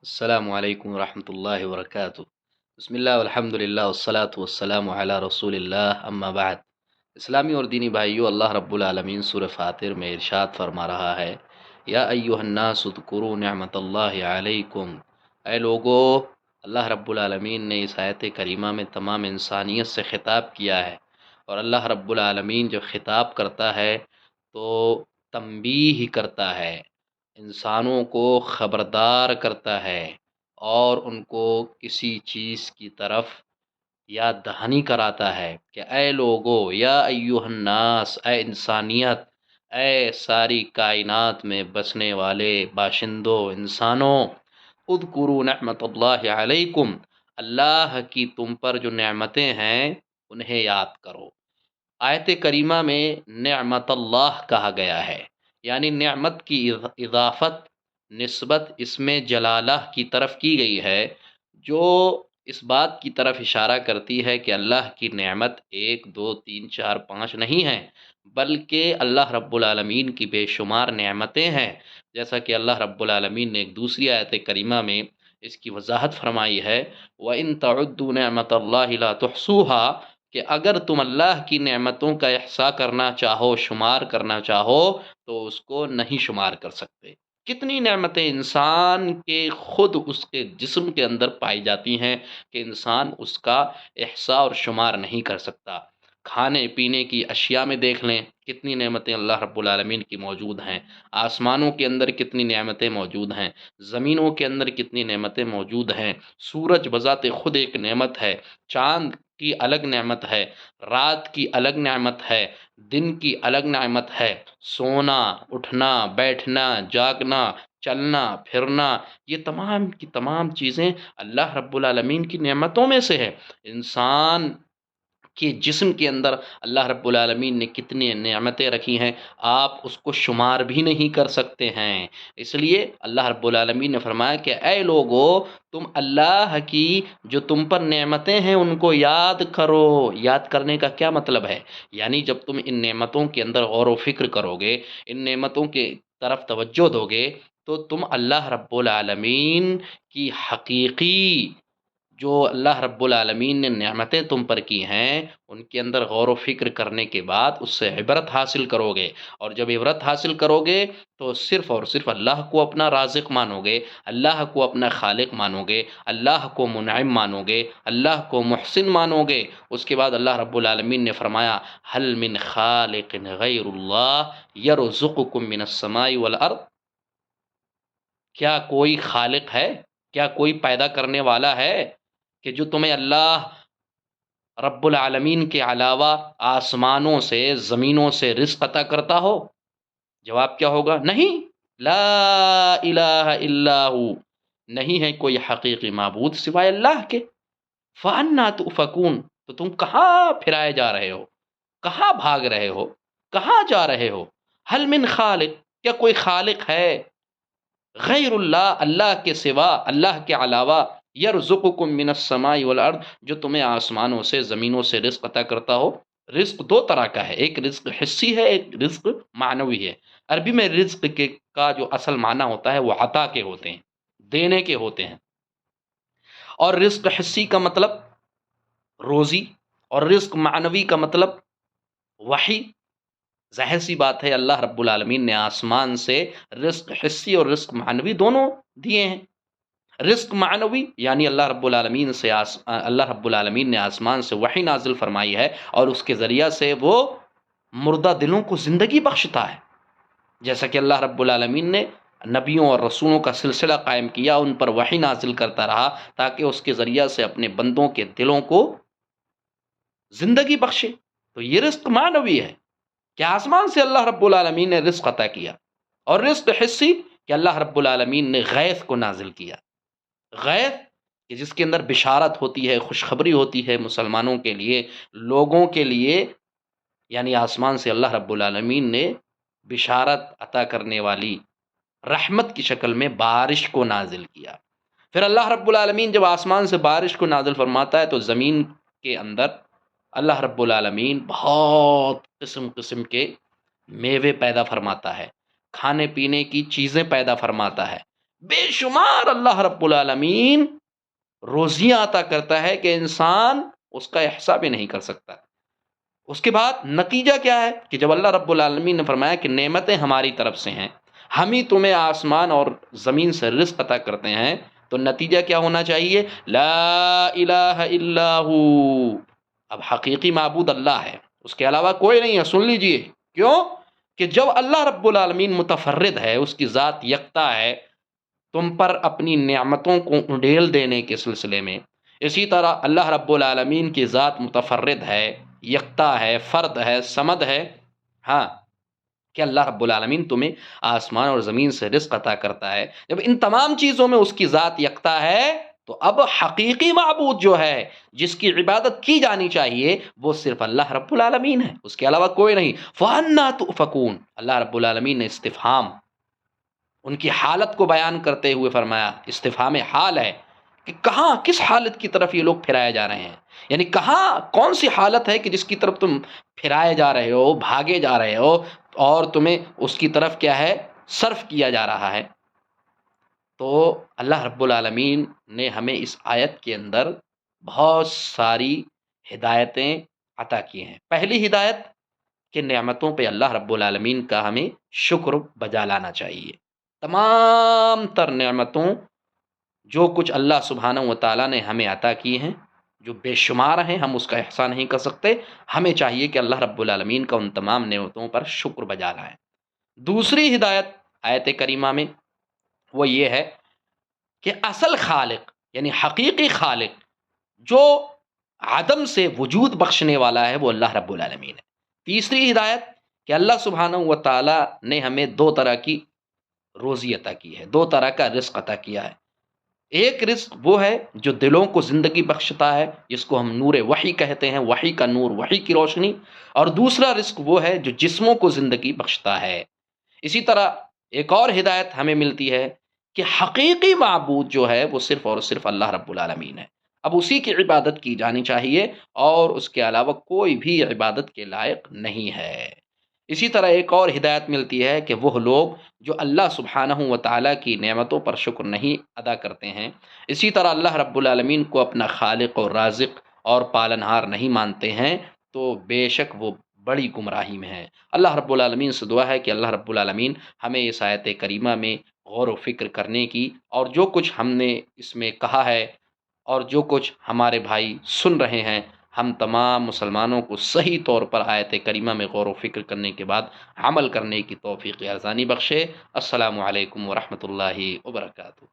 السلام علیکم ورحمۃ اللہ وبرکاتہ۔ بسم اللہ والحمد للہ والصلاة والسلام علی رسول اللہ، اما بعد۔ اسلامی اور دینی بھائیو، اللہ رب العالمین سورہ فاطر میں ارشاد فرما رہا ہے، یا ایہا الناس اذکروا نعمت اللہ علیکم۔ اے لوگو، اللہ رب العالمین نے اس آیت کریمہ میں تمام انسانیت سے خطاب کیا ہے، اور اللہ رب العالمین جب خطاب کرتا ہے تو تنبیہ کرتا ہے، انسانوں کو خبردار کرتا ہے اور ان کو کسی چیز کی طرف یاد دہانی کراتا ہے کہ اے لوگو، یا ایوہ الناس، اے انسانیت، اے ساری کائنات میں بسنے والے باشندوں، انسانوں، اذکروا نعمت اللہ علیکم، اللہ کی تم پر جو نعمتیں ہیں انہیں یاد کرو۔ آیت کریمہ میں نعمت اللہ کہا گیا ہے، یعنی نعمت کی اضافت، نسبت اس میں جلالہ کی طرف کی گئی ہے، جو اس بات کی طرف اشارہ کرتی ہے کہ اللہ کی نعمت ایک دو تین چار پانچ نہیں ہے، بلکہ اللہ رب العالمین کی بے شمار نعمتیں ہیں۔ جیسا کہ اللہ رب العالمین نے ایک دوسری آیت کریمہ میں اس کی وضاحت فرمائی ہے، وَإِن تَعُدُّوا نِعْمَةَ اللَّهِ لَا تُحْصُوهَا، کہ اگر تم اللہ کی نعمتوں کا احصاء کرنا چاہو، شمار کرنا چاہو، تو اس کو نہیں شمار کر سکتے۔ کتنی نعمتیں انسان کے خود اس کے جسم کے اندر پائی جاتی ہیں کہ انسان اس کا احصاء اور شمار نہیں کر سکتا۔ کھانے پینے کی اشیاء میں دیکھ لیں، کتنی نعمتیں اللہ رب العالمین کی موجود ہیں۔ آسمانوں کے اندر کتنی نعمتیں موجود ہیں، زمینوں کے اندر کتنی نعمتیں موجود ہیں۔ سورج بذات خود ایک نعمت ہے، چاند کی الگ نعمت ہے، رات کی الگ نعمت ہے، دن کی الگ نعمت ہے۔ سونا، اٹھنا، بیٹھنا، جاگنا، چلنا پھرنا، یہ تمام کی تمام چیزیں اللہ رب العالمین کی نعمتوں میں سے ہے۔ انسان کے جسم کے اندر اللہ رب العالمین نے کتنی نعمتیں رکھی ہیں، آپ اس کو شمار بھی نہیں کر سکتے ہیں۔ اس لیے اللہ رب العالمین نے فرمایا کہ اے لوگو، تم اللہ کی جو تم پر نعمتیں ہیں ان کو یاد کرو۔ یاد کرنے کا کیا مطلب ہے؟ یعنی جب تم ان نعمتوں کے اندر غور و فکر کرو گے، ان نعمتوں کے طرف توجہ دو گے، تو تم اللہ رب العالمین کی حقیقی جو اللہ رب العالمین نے نعمتیں تم پر کی ہیں ان کے اندر غور و فکر کرنے کے بعد اس سے عبرت حاصل کرو گے، اور جب عبرت حاصل کرو گے تو صرف اور صرف اللہ کو اپنا رازق مانو گے، اللہ کو اپنا خالق مانو گے، اللہ کو منعم مانو گے، اللہ کو محسن مانو گے۔ اس کے بعد اللہ رب العالمین نے فرمایا، هل من خالق غیر اللہ یرزقکم من السماء والارض، کیا کوئی خالق ہے، کیا کوئی پیدا کرنے والا ہے کہ جو تمہیں اللہ رب العالمین کے علاوہ آسمانوں سے، زمینوں سے رزق عطا کرتا ہو؟ جواب کیا ہوگا؟ نہیں، لا الہ الا ہو، نہیں ہے کوئی حقیقی معبود سوائے اللہ کے۔ فَأَنَّىٰ تُؤْفَكُونَ، تو تم کہاں پھرائے جا رہے ہو، کہاں بھاگ رہے ہو، کہاں جا رہے ہو؟ هل من خالق، کیا کوئی خالق ہے غیر اللہ، اللہ کے سوا، اللہ کے علاوہ، یرزقکم من السماء والارض، جو تمہیں آسمانوں سے، زمینوں سے رزق عطا کرتا ہو؟ رزق دو طرح کا ہے، ایک رزق حسی ہے، ایک رزق معنوی ہے۔ عربی میں رزق کے کا جو اصل معنی ہوتا ہے وہ عطا کے ہوتے ہیں، دینے کے ہوتے ہیں، اور رزق حسی کا مطلب روزی، اور رزق معنوی کا مطلب وحی۔ ظاہر سی بات ہے، اللہ رب العالمین نے آسمان سے رزق حسی اور رزق معنوی دونوں دیے ہیں۔ رزق معنوی یعنی اللہ رب العالمین نے آسمان سے وحی نازل فرمائی ہے، اور اس کے ذریعہ سے وہ مردہ دلوں کو زندگی بخشتا ہے، جیسا کہ اللہ رب العالمین نے نبیوں اور رسولوں کا سلسلہ قائم کیا، ان پر وحی نازل کرتا رہا تاکہ اس کے ذریعہ سے اپنے بندوں کے دلوں کو زندگی بخشے۔ تو یہ رزق معنوی ہے کہ آسمان سے اللہ رب العالمین نے رزق عطا کیا، اور رزق حسی کہ اللہ رب العالمین نے غیث کو نازل کیا۔ غیث کہ جس کے اندر بشارت ہوتی ہے، خوشخبری ہوتی ہے مسلمانوں کے لیے، لوگوں کے لیے، یعنی آسمان سے اللہ رب العالمین نے بشارت عطا کرنے والی رحمت کی شکل میں بارش کو نازل کیا۔ پھر اللہ رب العالمین جب آسمان سے بارش کو نازل فرماتا ہے تو زمین کے اندر اللہ رب العالمین بہت قسم قسم کے میوے پیدا فرماتا ہے، کھانے پینے کی چیزیں پیدا فرماتا ہے، بے شمار اللہ رب العالمین روزیاں عطا کرتا ہے کہ انسان اس کا احصاء بھی نہیں کر سکتا۔ اس کے بعد نتیجہ کیا ہے کہ جب اللہ رب العالمین نے فرمایا کہ نعمتیں ہماری طرف سے ہیں، ہم ہی تمہیں آسمان اور زمین سے رزق عطا کرتے ہیں، تو نتیجہ کیا ہونا چاہیے؟ لا الہ الا ہو، اب حقیقی معبود اللہ ہے، اس کے علاوہ کوئی نہیں ہے۔ سن لیجئے کیوں؟ کہ جب اللہ رب العالمین متفرد ہے، اس کی ذات یکتا ہے، تم پر اپنی نعمتوں کو انڈیل دینے کے سلسلے میں، اسی طرح اللہ رب العالمین کی ذات متفرد ہے، یکتا ہے، فرد ہے، سمد ہے، ہاں، کہ اللہ رب العالمین تمہیں آسمان اور زمین سے رزق عطا کرتا ہے۔ جب ان تمام چیزوں میں اس کی ذات یکتا ہے، تو اب حقیقی معبود جو ہے، جس کی عبادت کی جانی چاہیے، وہ صرف اللہ رب العالمین ہے، اس کے علاوہ کوئی نہیں۔ فَأَنَّىٰ تُؤْفَكُونَ، اللہ رب العالمین نے استفہام ان کی حالت کو بیان کرتے ہوئے فرمایا، استفہام حال ہے، کہ کہاں، کس حالت کی طرف یہ لوگ پھرائے جا رہے ہیں، یعنی کہاں، کون سی حالت ہے کہ جس کی طرف تم پھرائے جا رہے ہو، بھاگے جا رہے ہو، اور تمہیں اس کی طرف کیا ہے، صرف کیا جا رہا ہے۔ تو اللہ رب العالمین نے ہمیں اس آیت کے اندر بہت ساری ہدایتیں عطا کی ہیں۔ پہلی ہدایت کہ نعمتوں پہ اللہ رب العالمین کا ہمیں شکر بجا لانا چاہیے۔ تمام تر نعمتوں جو کچھ اللہ سبحانہ و تعالیٰ نے ہمیں عطا کی ہیں، جو بے شمار ہیں، ہم اس کا احصاء نہیں کر سکتے، ہمیں چاہیے کہ اللہ رب العالمین کا ان تمام نعمتوں پر شکر بجا لائیں۔ دوسری ہدایت آیت کریمہ میں وہ یہ ہے کہ اصل خالق، یعنی حقیقی خالق، جو عدم سے وجود بخشنے والا ہے، وہ اللہ رب العالمین ہے۔ تیسری ہدایت کہ اللہ سبحانہ و تعالیٰ نے ہمیں دو طرح کی روزی عطا کی ہے، دو طرح کا رزق عطا کیا ہے۔ ایک رزق وہ ہے جو دلوں کو زندگی بخشتا ہے، جس کو ہم نور وحی کہتے ہیں، وحی کا نور، وحی کی روشنی، اور دوسرا رزق وہ ہے جو جسموں کو زندگی بخشتا ہے۔ اسی طرح ایک اور ہدایت ہمیں ملتی ہے کہ حقیقی معبود جو ہے وہ صرف اور صرف اللہ رب العالمین ہے، اب اسی کی عبادت کی جانی چاہیے، اور اس کے علاوہ کوئی بھی عبادت کے لائق نہیں ہے۔ اسی طرح ایک اور ہدایت ملتی ہے کہ وہ لوگ جو اللہ سبحانہ و تعالیٰ کی نعمتوں پر شکر نہیں ادا کرتے ہیں، اسی طرح اللہ رب العالمین کو اپنا خالق اور رازق اور پالنہار نہیں مانتے ہیں، تو بے شک وہ بڑی گمراہی میں ہے۔ اللہ رب العالمین سے دعا ہے کہ اللہ رب العالمین ہمیں اس آیت کریمہ میں غور و فکر کرنے کی، اور جو کچھ ہم نے اس میں کہا ہے، اور جو کچھ ہمارے بھائی سن رہے ہیں، ہم تمام مسلمانوں کو صحیح طور پر آیت کریمہ میں غور و فکر کرنے کے بعد عمل کرنے کی توفیق آسانی بخشے۔ السلام علیکم ورحمۃ اللہ وبرکاتہ۔